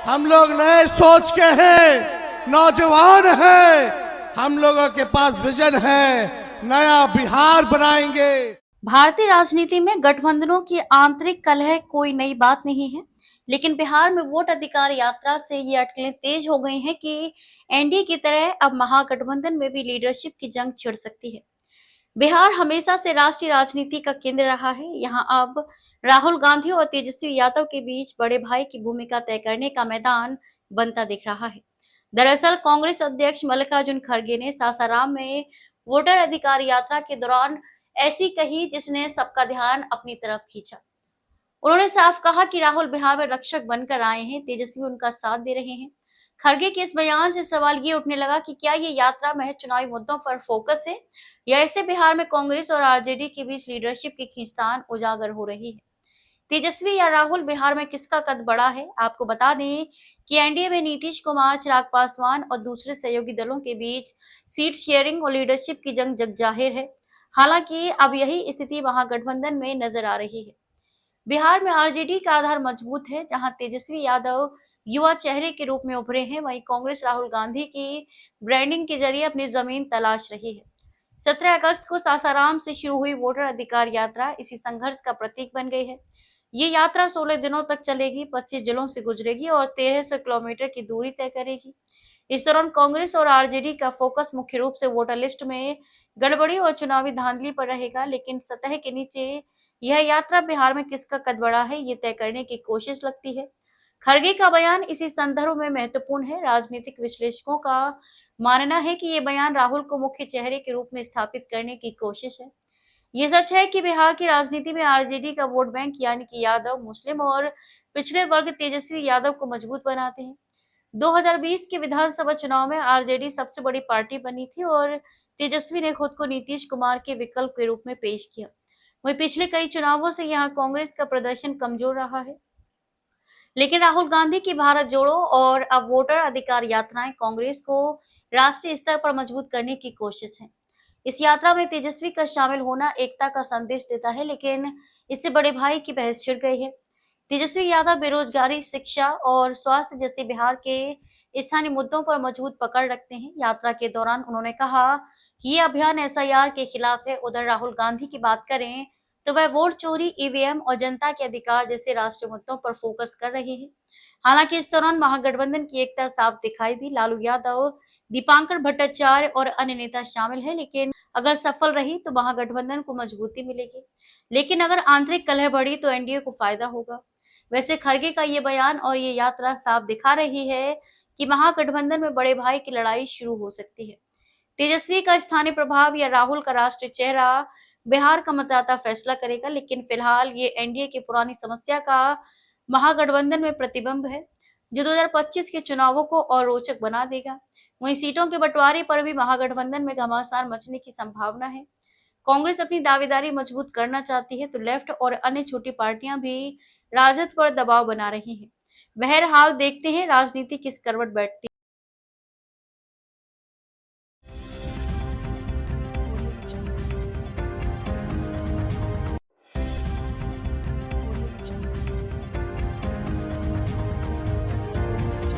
हम लोग नए सोच के हैं, नौजवान हैं, हम लोगों के पास विजन है, नया बिहार बनाएंगे। भारतीय राजनीति में गठबंधनों की आंतरिक कलह कोई नई बात नहीं है, लेकिन बिहार में वोट अधिकार यात्रा से ये अटकलें तेज हो गई हैं कि एनडीए की तरह अब महागठबंधन में भी लीडरशिप की जंग छिड़ सकती है। बिहार हमेशा से राष्ट्रीय राजनीति का केंद्र रहा है। यहाँ अब राहुल गांधी और तेजस्वी यादव के बीच बड़े भाई की भूमिका तय करने का मैदान बनता दिख रहा है। दरअसल कांग्रेस अध्यक्ष मल्लिकार्जुन खड़गे ने सासाराम में वोटर अधिकार यात्रा के दौरान ऐसी कही जिसने सबका ध्यान अपनी तरफ खींचा। उन्होंने साफ कहा कि राहुल बिहार में रक्षक बनकर आए हैं, तेजस्वी उनका साथ दे रहे हैं। खड़गे के इस बयान से सवाल ये उठने लगा कि क्या ये यात्रा महज चुनावी मुद्दों पर फोकस है या इससे बिहार में कांग्रेस और आरजेडी के बीच लीडरशिप की खींचतान उजागर हो रही है। तेजस्वी या राहुल बिहार में किसका कद बड़ा है? आपको बता दें कि एनडीए में नीतीश कुमार, चिराग पासवान और दूसरे सहयोगी दलों के बीच सीट शेयरिंग और लीडरशिप की जंग जगजाहिर है। हालांकि अब यही स्थिति महागठबंधन में नजर आ रही है। बिहार में आरजेडी का आधार मजबूत है, जहां तेजस्वी यादव युवा चेहरे के रूप में उभरे हैं, वहीं कांग्रेस राहुल गांधी की ब्रांडिंग के जरिए अपनी जमीन तलाश रही है। 17 अगस्त को सासाराम से शुरू हुई वोटर अधिकार यात्रा इसी संघर्ष का प्रतीक बन गई है। ये यात्रा 16 दिनों तक चलेगी, 25 जिलों से गुजरेगी और 1300 किलोमीटर की दूरी तय करेगी। इस दौरान कांग्रेस और आरजेडी का फोकस मुख्य रूप से वोटर लिस्ट में गड़बड़ी और चुनावी धांधली पर रहेगा, लेकिन सतह के नीचे यह यात्रा बिहार में किसका कद बढ़ा है, ये तय करने की कोशिश लगती है। खड़गे का बयान इसी संदर्भ में महत्वपूर्ण है। राजनीतिक विश्लेषकों का मानना है कि ये बयान राहुल को मुख्य चेहरे के रूप में स्थापित करने की कोशिश है। ये सच है कि बिहार की राजनीति में आरजेडी का वोट बैंक यानी कि यादव, मुस्लिम और पिछड़े वर्ग तेजस्वी यादव को मजबूत बनाते हैं। 2020 के विधानसभा चुनाव में आरजेडी सबसे बड़ी पार्टी बनी थी और तेजस्वी ने खुद को नीतीश कुमार के विकल्प के रूप में पेश किया। वहीं पिछले कई चुनावों से यहाँ कांग्रेस का प्रदर्शन कमजोर रहा है, लेकिन राहुल गांधी की भारत जोड़ो और अब वोटर अधिकार यात्राएं कांग्रेस को राष्ट्रीय स्तर पर मजबूत करने की कोशिश है। इस यात्रा में तेजस्वी का शामिल होना एकता का संदेश देता है, लेकिन इससे बड़े भाई की बहस छिड़ गई है। तेजस्वी यादव बेरोजगारी, शिक्षा और स्वास्थ्य जैसे बिहार के स्थानीय मुद्दों पर मजबूत पकड़ रखते हैं। यात्रा के दौरान उन्होंने कहा कि ये अभियान एसआईआर के खिलाफ है। उधर राहुल गांधी की बात करें तो वह वोट चोरी, ईवीएम और जनता के अधिकार जैसे राष्ट्रीय मुद्दों पर फोकस कर रहे हैं। हालांकि इस दौरान महागठबंधन की एकता साफ दिखाई दी। लालू यादव, दीपांकर भट्टाचार्य और अन्य नेता शामिल हैं, लेकिन अगर सफल रही तो महागठबंधन को मजबूती मिलेगी। लेकिन अगर आंतरिक कलह बढ़ी तो एनडीए को फायदा होगा। वैसे खड़गे का ये बयान और ये यात्रा साफ दिखा रही है कि महागठबंधन में बड़े भाई की लड़ाई शुरू हो सकती है। तेजस्वी का स्थानीय प्रभाव या राहुल का राष्ट्रीय चेहरा बिहार का मतदाता फैसला करेगा, लेकिन फिलहाल ये एनडीए की पुरानी समस्या का महागठबंधन में प्रतिबिंब है, जो 2025 के चुनावों को और रोचक बना देगा। वहीं सीटों के बंटवारे पर भी महागठबंधन में घमासान मचने की संभावना है। कांग्रेस अपनी दावेदारी मजबूत करना चाहती है तो लेफ्ट और अन्य छोटी पार्टियां भी राजद पर दबाव बना रही हैं। बहरहाल देखते हैं राजनीति किस करवट बैठती